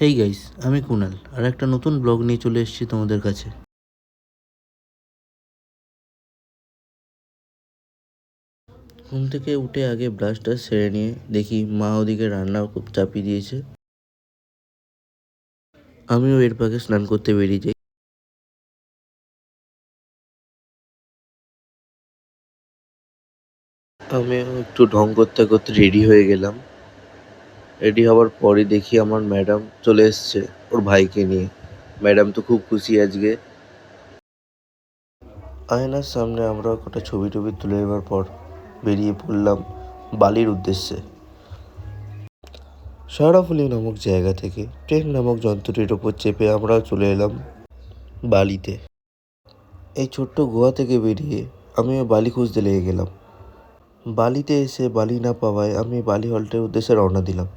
Hey guys, আমি কুনাল আর একটা নতুন ব্লগ নিয়ে চলে এসেছি তোমাদের কাছে। ঘুম থেকে উঠে আগে ব্রাশটা সেরে নিয়ে দেখি মা ওদিকে রান্না খুব চাপিয়ে দিয়েছে। আমিও এর ফাঁকে স্নান করতে বেরিয়ে যাই। আমিও একটু ঢং করতে করতে রেডি হয়ে গেলাম। রেডি হওয়ার পরে দেখি আমার ম্যাডাম চলে এসছে ওর ভাইকে নিয়ে। ম্যাডাম তো খুব খুশি আজকে। আয়নার সামনে আমরা কটা ছবি টবি তুলে নেওয়ার পর বেরিয়ে পড়লাম বালির উদ্দেশ্যে। শেওড়াফুলি নামক জায়গা থেকে ট্রেন নামক যন্ত্রটির ওপর চেপে আমরা চলে এলাম বালিতে। এই ছোট্ট গোয়া থেকে বেরিয়ে আমিও বালি খুঁজতে লেগে গেলাম। বালিতে এসে বালি না পাওয়ায় আমি বালি হল্টের উদ্দেশ্যে রওনা দিলাম।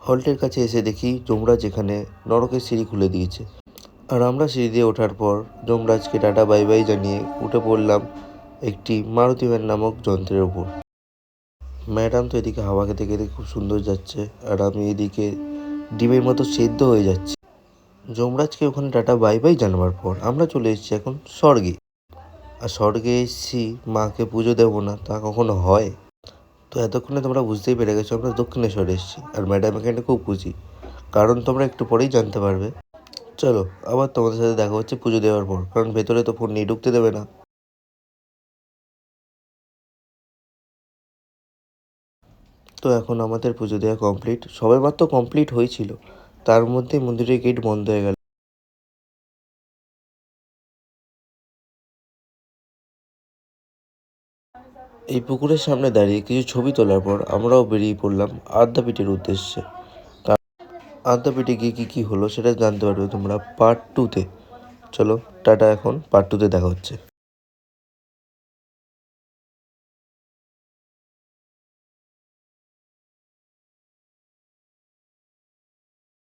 হল্টের কাছে এসে দেখি যমরাজ এখানে নরকের সিঁড়ি খুলে দিয়েছে। আর আমরা সিঁড়ি দিয়ে ওঠার পর যমরাজকে টাটা বাই বাই জানিয়ে উঠে পড়লাম একটি মারুতি ভ্যান নামক যন্ত্রের ওপর। ম্যাডাম তো এদিকে হাওয়া খেতে খেতে খুব সুন্দর যাচ্ছে আর আমি এদিকে ডিমের মতো সেদ্ধ হয়ে যাচ্ছি। যমরাজকে ওখানে টাটা বাই বাই জানাবার পর আমরা চলে এসেছি এখন স্বর্গে। আর স্বর্গে এসেছি মাকে পুজো দেবো না তা কখনো হয়? তো এতক্ষণে তোমরা বুঝতেই পেরে গেছো আমরা দক্ষিণেশ্বরে এসেছি আর ম্যাডাম এখানে খুব খুশি, কারণ তোমরা একটু পরেই জানতে পারবে। চলো আবার তোমাদের সাথে দেখা হচ্ছে পুজো দেওয়ার পর, কারণ ভেতরে তো ফোন নিয়ে ঢুকতে দেবে না। তো এখন আমাদের পুজো দেওয়া কমপ্লিট, সবে মাত্র কমপ্লিট হয়েছিল, তার মধ্যে মন্দিরের গেট বন্ধ হয়ে গেল। এই পুকুরের সামনে দাঁড়িয়ে কিছু ছবি তোলার পর আমরাও বেরিয়ে পড়লাম আদ্যাপীঠের উদ্দেশ্যে। আদ্যাপীঠে গিয়ে কী হলো সেটা জানতে পারবে তোমরা পার্ট 2-তে। চলো টাটা, এখন পার্ট 2-তে দেখা হচ্ছে।